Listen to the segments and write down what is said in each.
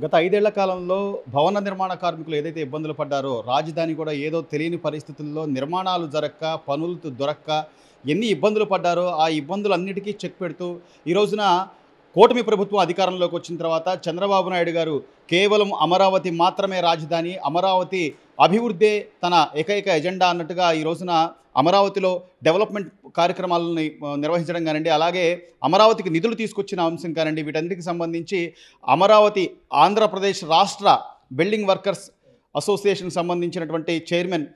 గత 5 ఏళ్ల కాలంలో భవన నిర్మాణ కార్మికులు ఏదైతే ఇబ్బందులు పడ్డారో, రాజధాని కూడా ఏదో తెలియని పరిస్థితుల్లో నిర్మాణాలు జరక్క, పనులు దొరక్క ఎన్ని ఇబ్బందులు పడ్డారో, ఆ ఇబ్బందులన్నిటికీ చెక్ పెడుతూ ఈ రోజున కూటమి ప్రభుత్వం అధికారంలోకి వచ్చిన తర్వాత చంద్రబాబు నాయుడు గారు కేవలం అమరావతి మాత్రమే రాజధాని, అమరావతి అభివృద్ధే తన ఏకైక ఎజెండా అన్నట్టుగా ఈ రోజున అమరావతిలో డెవలప్మెంట్ కార్యక్రమాలని నిర్వహించడం కానివ్వండి, అలాగే అమరావతికి నిధులు తీసుకొచ్చిన అంశం కానివ్వండి, వీటన్నిటికి సంబంధించి అమరావతి ఆంధ్రప్రదేశ్ రాష్ట్ర బిల్డింగ్ వర్కర్స్ అసోసియేషన్కి సంబంధించినటువంటి చైర్మన్,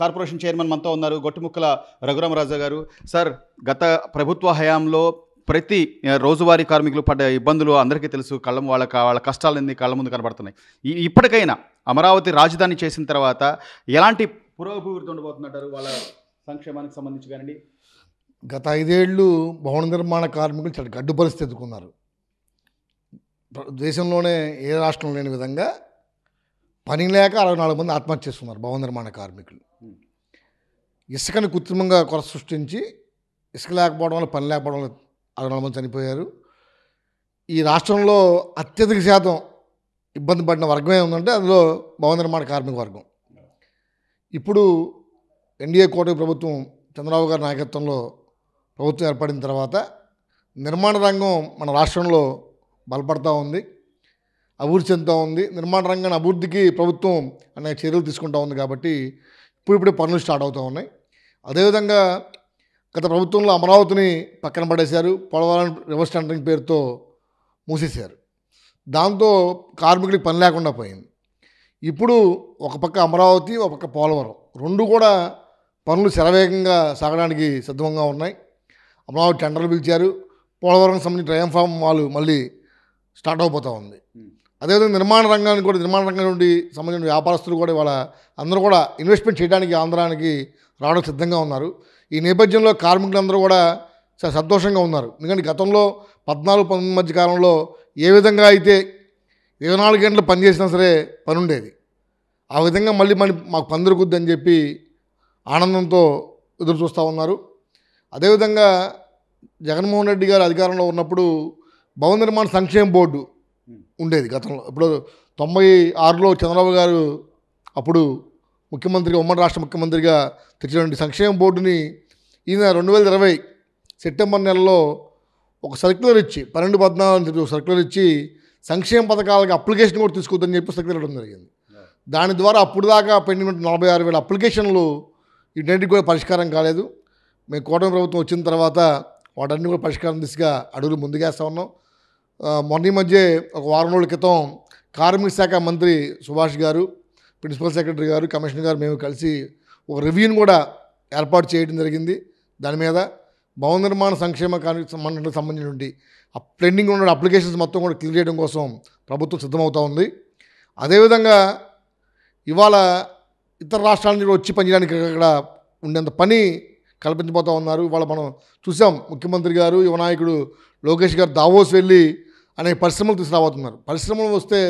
కార్పొరేషన్ చైర్మన్ మనతో ఉన్నారు, గొట్టుముక్కల రఘురామరాజు గారు. సార్, గత ప్రభుత్వ హయాంలో ప్రతి రోజువారీ కార్మికులు పడ్డ ఇబ్బందులు అందరికీ తెలుసు. వాళ్ళ కష్టాలన్నీ కళ్ళ ముందు కనబడుతున్నాయి. ఇప్పటికైనా అమరావతి రాజధాని చేసిన తర్వాత ఎలాంటి పురోభివృద్ధి ఉండబోతుందంటారు వాళ్ళ సంక్షేమానికి సంబంధించి కానివ్వండి? గత 5 ఏళ్ళు భవన నిర్మాణ కార్మికులు చాలా గడ్డు పరిస్థితి ఎదుర్కొన్నారు. దేశంలోనే ఏ రాష్ట్రం లేని విధంగా పని లేక 64 మంది ఆత్మహత్య చేస్తున్నారు భవన నిర్మాణ కార్మికులు. ఇసుకని కృత్రిమంగా కొరత సృష్టించి ఇసుక లేకపోవడం వల్ల, పని లేకపోవడం వల్ల 64 మంది చనిపోయారు. ఈ రాష్ట్రంలో అత్యధిక శాతం ఇబ్బంది పడిన వర్గం ఏముందంటే అందులో భవన నిర్మాణ కార్మిక వర్గం. ఇప్పుడు ఎన్డీఏ కూటమి ప్రభుత్వం చంద్రబాబు గారి నాయకత్వంలో ప్రభుత్వం ఏర్పడిన తర్వాత నిర్మాణ రంగం మన రాష్ట్రంలో బలపడతా ఉంది, అభివృద్ధి చెందుతూ ఉంది. నిర్మాణ రంగాన్ని అభివృద్ధికి ప్రభుత్వం అనేక చర్యలు తీసుకుంటూ ఉంది. కాబట్టి ఇప్పుడిప్పుడే పనులు స్టార్ట్ అవుతూ ఉన్నాయి. అదేవిధంగా గత ప్రభుత్వంలో అమరావతిని పక్కన పడేశారు, పోలవరం రివర్స్ టెండరింగ్ పేరుతో మూసేశారు. దాంతో కార్మికుడికి పని లేకుండా పోయింది. ఇప్పుడు ఒక పక్క అమరావతి, ఒక పక్క పోలవరం, రెండు కూడా పనులు శరవేగంగా సాగడానికి సిద్ధంగా ఉన్నాయి. అమరావతి టెండర్లు పిలిచారు, పోలవరంకి సంబంధించిన ట్రయంఫామ్ వాళ్ళు మళ్ళీ స్టార్ట్ అయిపోతూ ఉంది. అదేవిధంగా నిర్మాణ రంగం నుండి సంబంధించిన వ్యాపారస్తులు కూడా వాళ్ళ అందరూ కూడా ఇన్వెస్ట్మెంట్ చేయడానికి ఆంధ్రానికి రావడానికి సిద్ధంగా ఉన్నారు. ఈ నేపథ్యంలో కార్మికులందరూ కూడా చాలా సంతోషంగా ఉన్నారు. ఎందుకంటే గతంలో 14-19 మధ్య కాలంలో ఏ విధంగా అయితే 24 గంటలు పని చేసినా సరే పని ఉండేది, ఆ విధంగా మళ్ళీ మాకు పని దొరుకుద్ది అని చెప్పి ఆనందంతో ఎదురు చూస్తూ ఉన్నారు. అదేవిధంగా జగన్మోహన్ రెడ్డి గారు అధికారంలో ఉన్నప్పుడు భవన నిర్మాణ సంక్షేమ బోర్డు ఉండేది గతంలో. ఇప్పుడు 96లో చంద్రబాబు గారు అప్పుడు ముఖ్యమంత్రిగా, ఉమ్మడి రాష్ట్ర ముఖ్యమంత్రిగా తెచ్చినటువంటి సంక్షేమ బోర్డుని ఈయన 2020 సెప్టెంబర్ నెలలో ఒక సర్క్యులర్ ఇచ్చి 12-14 సర్క్యులర్ ఇచ్చి సంక్షేమ పథకాలకి అప్లికేషన్ కూడా తీసుకొద్దని చెప్పి సర్క్యులర్ ఇవ్వడం జరిగింది. దాని ద్వారా అప్పుడు దాకా పెండింగ్ 46,000 అప్లికేషన్లు వీటన్నిటికి కూడా పరిష్కారం కాలేదు. మేము కూటమి ప్రభుత్వం వచ్చిన తర్వాత వాటన్ని కూడా పరిష్కారం దిశగా అడుగులు ముందుకేస్తూ ఉన్నాం. మొన్న మధ్య ఒక వారం రోజుల క్రితం కార్మిక శాఖ మంత్రి సుభాష్ గారు, ప్రిన్సిపల్ సెక్రటరీ గారు, కమిషనర్ గారు మేము కలిసి ఒక రివ్యూని కూడా ఏర్పాటు చేయడం జరిగింది. దాని మీద భవన నిర్మాణ సంక్షేమ కార్మికులకు సంబంధించినటువంటి పెండింగ్ ఉన్న అప్లికేషన్స్ మొత్తం కూడా క్లియర్ చేయడం కోసం ప్రభుత్వం సిద్ధమవుతూ ఉంది. అదేవిధంగా ఇవాళ ఇతర రాష్ట్రాల నుంచి వచ్చి పనిచేయడానికి ఇక్కడ ఉండేంత పని కల్పించబోతూ ఉన్నారు. ఇవాళ మనం చూసాం, ముఖ్యమంత్రి గారు, యువ నాయకుడు లోకేష్ గారు దావోస్ వెళ్ళి అనేక పరిశ్రమలు తీసుకురాబోతున్నారు. పరిశ్రమలు వస్తే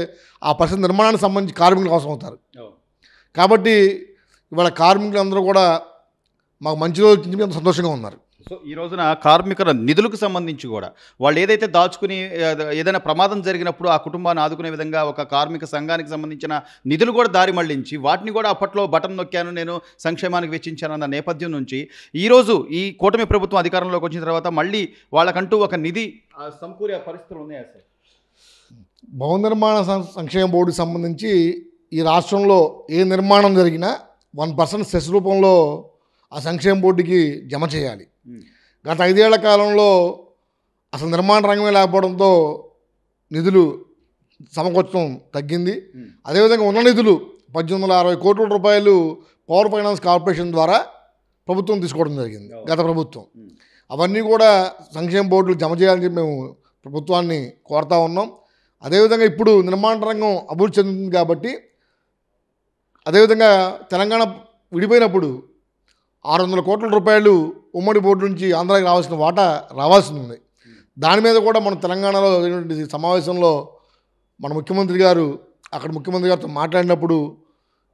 ఆ పరిశ్రమ నిర్మాణానికి సంబంధించి కార్మికులు అవసరం అవుతారు. కాబట్టి ఇవాళ కార్మికులందరూ కూడా మాకు మంచి రోజు నుంచి సంతోషంగా ఉన్నారు. సో ఈ రోజున కార్మికుల నిధులకు సంబంధించి కూడా వాళ్ళు ఏదైతే దాచుకుని ఏదైనా ప్రమాదం జరిగినప్పుడు ఆ కుటుంబాన్ని ఆదుకునే విధంగా ఒక కార్మిక సంఘానికి సంబంధించిన నిధులు కూడా దారి మళ్లించి వాటిని కూడా అప్పట్లో బటన్ నొక్కాను, నేను సంక్షేమానికి వెచ్చించాను అన్న నేపథ్యం నుంచి ఈరోజు ఈ కూటమి ప్రభుత్వం అధికారంలోకి వచ్చిన తర్వాత మళ్ళీ వాళ్ళకంటూ ఒక నిధి సమకూరే పరిస్థితులు ఉన్నాయా సార్? భవన నిర్మాణ సంక్షేమ బోర్డుకి సంబంధించి ఈ రాష్ట్రంలో ఏ నిర్మాణం జరిగినా 1% సెస్ రూపంలో ఆ సంక్షేమ బోర్డుకి జమ చేయాలి. గత 5 ఏళ్ల కాలంలో అసలు నిర్మాణ రంగమే లేకపోవడంతో నిధులు సమకూర్చడం తగ్గింది. అదేవిధంగా ఉన్న నిధులు 1860 కోట్ల రూపాయలు పవర్ ఫైనాన్స్ కార్పొరేషన్ ద్వారా ప్రభుత్వం తీసుకోవడం జరిగింది గత ప్రభుత్వం. అవన్నీ కూడా సంక్షేమ బోర్డులు జమ చేయాలని చెప్పి మేము ప్రభుత్వాన్ని కోరుతా ఉన్నాం. అదేవిధంగా ఇప్పుడు నిర్మాణ రంగం అభివృద్ధి చెందుతుంది కాబట్టి, అదేవిధంగా తెలంగాణ విడిపోయినప్పుడు 600 కోట్ల రూపాయలు ఉమ్మడి బోర్డు నుంచి ఆంధ్రాకి రావాల్సిన వాటా రావాల్సి ఉంది. దాని మీద కూడా మన తెలంగాణలో సమావేశంలో మన ముఖ్యమంత్రి గారు గారితో మాట్లాడినప్పుడు,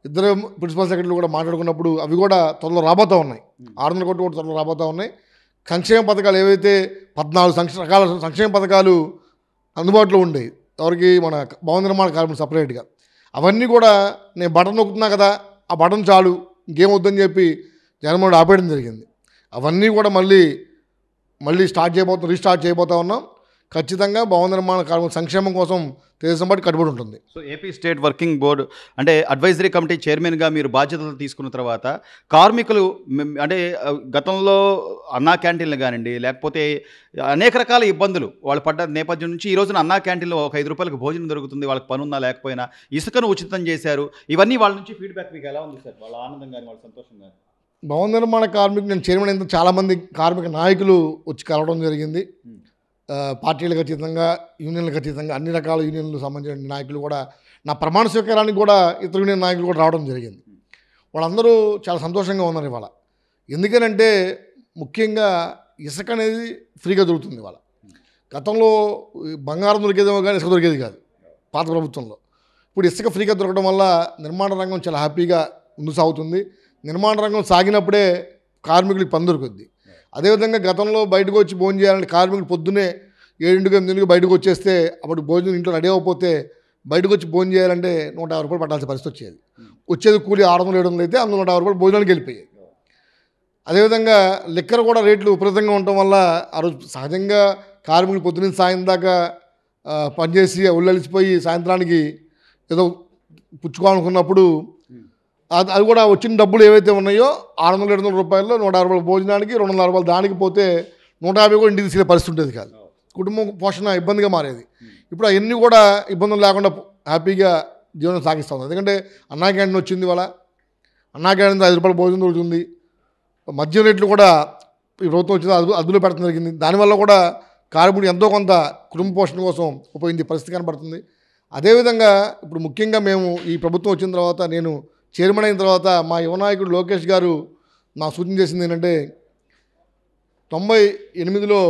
ఇద్దరు ప్రిన్సిపల్ సెక్రటరీలు కూడా మాట్లాడుకున్నప్పుడు అవి కూడా త్వరలో రాబోతూ ఉన్నాయి. 600 కోట్లు కూడా త్వరలో రాబోతూ ఉన్నాయి. సంక్షేమ పథకాలు ఏవైతే 14 రకాల సంక్షేమ పథకాలు అందుబాటులో ఉండేవి, ఎవరికి మన భవన నిర్మాణ కార్మికులు సపరేట్గా. అవన్నీ కూడా నేను బటన్ నొక్కుతున్నా కదా, ఆ బటన్ చాలు ఇంకేం వద్దని చెప్పి జగన్మోహన్ రెడ్డి ఆపేయడం జరిగింది. అవన్నీ కూడా మళ్ళీ రీస్టార్ట్ చేయబోతా ఉన్నాం. ఖచ్చితంగా భవన నిర్మాణ కార్మికుల సంక్షేమం కోసం తెలుగుదేశం పార్టీ కట్టుబడి ఉంటుంది. So AP state working board అంటే అడ్వైజరీ కమిటీ చైర్మన్గా మీరు బాధ్యతలు తీసుకున్న తర్వాత కార్మికులు అంటే గతంలో అన్నా క్యాంటీన్లు కానివ్వండి, లేకపోతే అనేక రకాల ఇబ్బందులు వాళ్ళు పడ్డ నేపథ్యం నుంచి ఈ రోజున అన్నా క్యాంటీన్లో ఒక 5 రూపాయలకు భోజనం దొరుకుతుంది, వాళ్ళకి పని ఉన్నా లేకపోయినా, ఇసుకను ఉచితం చేశారు. ఇవన్నీ వాళ్ళ నుంచి ఫీడ్బ్యాక్ మీకు ఎలా ఉంది సార్? వాళ్ళ ఆనందం కానీ వాళ్ళ సంతోషం కానీ? భవన నిర్మాణ కార్మికులు నేను చైర్మన్ అయిన చాలామంది కార్మిక నాయకులు వచ్చి కలవడం జరిగింది. పార్టీలకు అతీతంగా, యూనియన్లకు అతీతంగా అన్ని రకాల యూనియన్లకు సంబంధించిన నాయకులు కూడా, నా ప్రమాణ స్వీకారానికి కూడా ఇతర యూనియన్ నాయకులు కూడా రావడం జరిగింది. వాళ్ళందరూ చాలా సంతోషంగా ఉన్నారు ఇవాళ. ఎందుకనంటే ముఖ్యంగా ఇసుక అనేది ఫ్రీగా దొరుకుతుంది ఇవాళ. గతంలో బంగారం దొరికేదేమో కానీ ఇసుక దొరికేది కాదు పాత ప్రభుత్వంలో. ఇప్పుడు ఇసుక ఫ్రీగా దొరకడం వల్ల నిర్మాణ రంగం చాలా హ్యాపీగా ముందుకు సాగుతుంది. నిర్మాణ రంగం సాగినప్పుడే కార్మికులకు పని దొరుకుద్ది. అదేవిధంగా గతంలో బయటకు వచ్చి భోజనం చేయాలంటే కార్మికులు పొద్దున్నే 7-8 బయటకు వచ్చేస్తే అప్పుడు భోజనం ఇంట్లో రెడీ అవ్వకపోతే బయటకు వచ్చి భోజనం చేయాలంటే 150 రూపాయలు పట్టాల్సిన పరిస్థితి వచ్చేది. వచ్చేది కూలి 600-700 అయితే అందులో 150 రూపాయలు భోజనానికి వెళ్ళిపోయాయి. అదేవిధంగా లిక్కర్ కూడా రేట్లు విపరీతంగా ఉండటం వల్ల ఆ రోజు సహజంగా కార్మికులు పొద్దున్న సాయం దాకా పనిచేసి ఒళ్ళలిసిపోయి సాయంత్రానికి ఏదో పుచ్చుకోవాలనుకున్నప్పుడు అది కూడా వచ్చిన డబ్బులు ఏవైతే ఉన్నాయో 600-700 రూపాయల్లో 150 రూపాయలు భోజనానికి, 200 రూపాయలు దానికి పోతే 150 కూడా ఇంటికి తీసుకెళ్ళే పరిస్థితి ఉండేది కాదు. కుటుంబం పోషణ ఇబ్బందిగా మారేది. ఇప్పుడు అవన్నీ కూడా ఇబ్బందులు లేకుండా హ్యాపీగా జీవనం సాగిస్తూ ఉంది. ఎందుకంటే అన్నా క్యాంటీన్ వచ్చింది. ఇవాళ అన్నా క్యాంటీన్ 5 రూపాయలు భోజనం దొరుకుతుంది. మద్యం రేట్లు కూడా ఈ ప్రభుత్వం వచ్చింది అదుపులో పెట్టడం జరిగింది. దానివల్ల కూడా కార్మికుడు ఎంతో కొంత కుటుంబ పోషణ కోసం ఉపయోగించే పరిస్థితి కనబడుతుంది. అదేవిధంగా ఇప్పుడు ముఖ్యంగా మేము ఈ ప్రభుత్వం వచ్చిన తర్వాత, నేను చైర్మన్ అయిన తర్వాత మా యువ నాయకుడు లోకేష్ గారు నాకు సూచన చేసింది ఏంటంటే, 98లో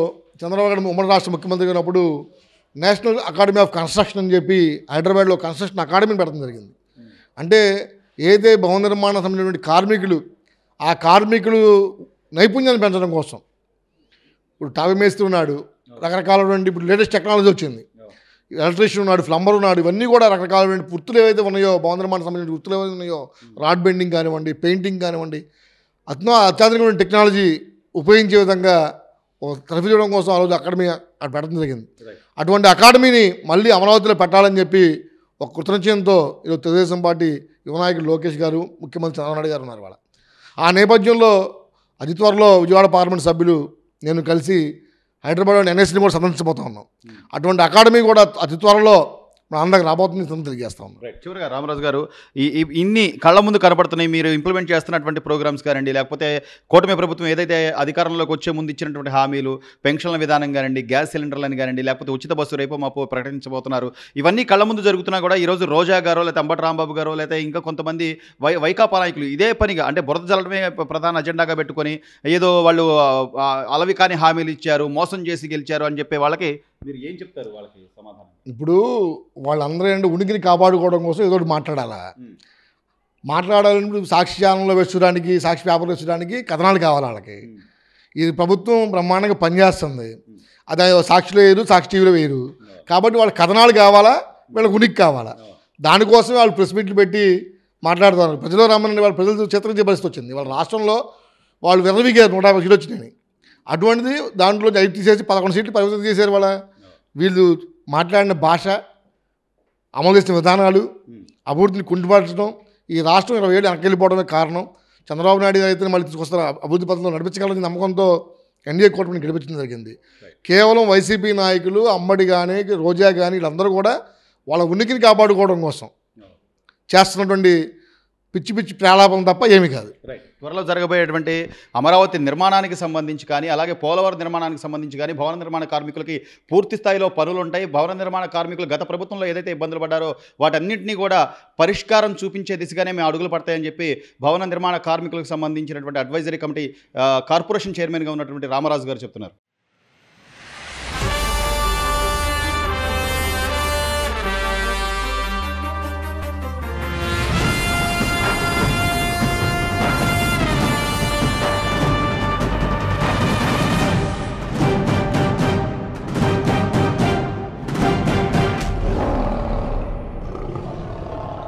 చంద్రబాబు గారు ఉమ్మడి రాష్ట్ర ముఖ్యమంత్రి అయినప్పుడు నేషనల్ అకాడమీ ఆఫ్ కన్స్ట్రక్షన్ అని చెప్పి హైదరాబాద్లో కన్స్ట్రక్షన్ అకాడమీని పెట్టడం జరిగింది. అంటే ఏదైతే భవన నిర్మాణం సంబంధించినటువంటి కార్మికులు, ఆ కార్మికులు నైపుణ్యాన్ని పెంచడం కోసం ఇప్పుడు టాబీ మేస్త్రి ఉన్నాడు, రకరకాలైనటువంటి ఇప్పుడు లేటెస్ట్ టెక్నాలజీ వచ్చింది, ఎలక్ట్రీషియన్ ఉన్నాడు, ప్లంబర్ ఉన్నాడు, ఇవన్నీ కూడా రకరకాలైన వృత్తులు ఏవైతే ఉన్నాయో, భవన నిర్మాణం సంబంధించిన వృత్తులు ఏవైతే ఉన్నాయో, రాడ్ బెండింగ్ కానివ్వండి, పెయింటింగ్ కానివ్వండి, అత్యాధునికమైన టెక్నాలజీ ఉపయోగించే విధంగా తరఫీ చేయడం కోసం ఆ రోజు అకాడమీ అక్కడ పెట్టడం జరిగింది. అటువంటి అకాడమీని మళ్ళీ అమరావతిలో పెట్టాలని చెప్పి ఒక కృతనిశ్చయంతో ఈరోజు తెలుగుదేశం పార్టీ యువ నాయకుడు లోకేష్ గారు, ముఖ్యమంత్రి చంద్రబాబు నాయుడు గారు ఉన్నారు వాళ్ళ. ఆ నేపథ్యంలో అతి త్వరలో విజయవాడ పార్లమెంట్ సభ్యులు నేను కలిసి హైదరాబాద్లో ఎన్ఎస్ని కూడా సందర్శించబోతా ఉన్నాం. అటువంటి అకాడమీ కూడా అతి త్వరలో మన అందరికి రాబోతుంది తెలియజేస్తా ఉన్నాం. చివరిగా రామరాజు గారు, ఇన్ని కళ్ళ ముందు కనపడుతున్నాయి, మీరు ఇంప్లిమెంట్ చేస్తున్నటువంటి ప్రోగ్రామ్స్ కానివ్వండి, లేకపోతే కూటమి ప్రభుత్వం ఏదైతే అధికారంలోకి వచ్చే ముందు ఇచ్చినటువంటి హామీలు, పెన్షన్ల విధానం కానివ్వండి, గ్యాస్ సిలిండర్లని కానివ్వండి, లేకపోతే ఉచిత బస్సు రేపు మాపు ప్రకటించబోతున్నారు. ఇవన్నీ కళ్ళ ముందు జరుగుతున్నా కూడా ఈరోజు రోజా గారో, లేకపోతే అంబటి రాంబాబు గారో, లేకపోతే ఇంకా కొంతమంది వైకాపా నాయకులు ఇదే పనిగా అంటే బురద జల్లడమే ప్రధాన అజెండాగా పెట్టుకొని ఏదో వాళ్ళు అలవి కాని హామీలు ఇచ్చారు, మోసం చేసి గెలిచారు అని చెప్పే వాళ్ళకి మీరు ఏం చెప్తారు? వాళ్ళకి సమాధానం ఇప్పుడు వాళ్ళందరూ ఏంటంటే ఉనికిని కాపాడుకోవడం కోసం ఏదో ఒకటి మాట్లాడాలంటే సాక్షి ఛానల్లో వేసడానికి, సాక్షి పేపర్లో వేసడానికి కథనాలు కావాలి వాళ్ళకి. ఇది ప్రభుత్వం బ్రహ్మాండంగా పనిచేస్తుంది, అది సాక్షిలో వేయరు, సాక్షి టీవీలో వేయరు. కాబట్టి వాళ్ళ కథనాలు కావాలా, వీళ్ళకి ఉనికి కావాలా. దానికోసమే వాళ్ళు ప్రెస్ మీట్లు పెట్టి మాట్లాడుతున్నారు. ప్రజలు రమ్మని వాళ్ళ ప్రజలు చిత్రించే పరిస్థితి వచ్చింది. వాళ్ళ రాష్ట్రంలో వాళ్ళు విరవిగారు 150 సీట్లు వచ్చినాయి. అటువంటిది దాంట్లో 5 తీసేసి 11 సీట్లు పరిమితం చేశారు. వాళ్ళ వీళ్ళు మాట్లాడిన భాష, అమలు చేసిన విధానాలు, అభివృద్ధిని కుంటుపరచడం, ఈ రాష్ట్రం 20 ఏళ్ళు వెనకెళ్ళిపోవడమే కారణం. చంద్రబాబు నాయుడు అయితే మళ్ళీ తీసుకొస్తారు, అభివృద్ధి పథంలో నడిపించగలని నమ్మకంతో ఎన్డీఏ కూటమిని గెలిపించడం జరిగింది. కేవలం వైసీపీ నాయకులు, అంబటి కానీ, రోజా కానీ వీళ్ళందరూ కూడా వాళ్ళ ఉనికిని కాపాడుకోవడం కోసం చేస్తున్నటువంటి పిచ్చి పిచ్చి ప్రాలాపం తప్ప ఏమీ కాదు. త్వరలో జరగబోయేటువంటి అమరావతి నిర్మాణానికి సంబంధించి కానీ, అలాగే పోలవరం నిర్మాణానికి సంబంధించి కానీ భవన నిర్మాణ కార్మికులకి పూర్తి స్థాయిలో పనులు ఉంటాయి. భవన నిర్మాణ కార్మికులు గత ప్రభుత్వంలో ఏదైతే ఇబ్బందులు పడ్డారో వాటన్నింటినీ కూడా పరిష్కారం చూపించే దిశగానే మేము అడుగులు పడతాయని చెప్పి భవన నిర్మాణ కార్మికులకు సంబంధించినటువంటి అడ్వైజరీ కమిటీ కార్పొరేషన్ చైర్మన్గా ఉన్నటువంటి రామరాజు గారు చెప్తున్నారు.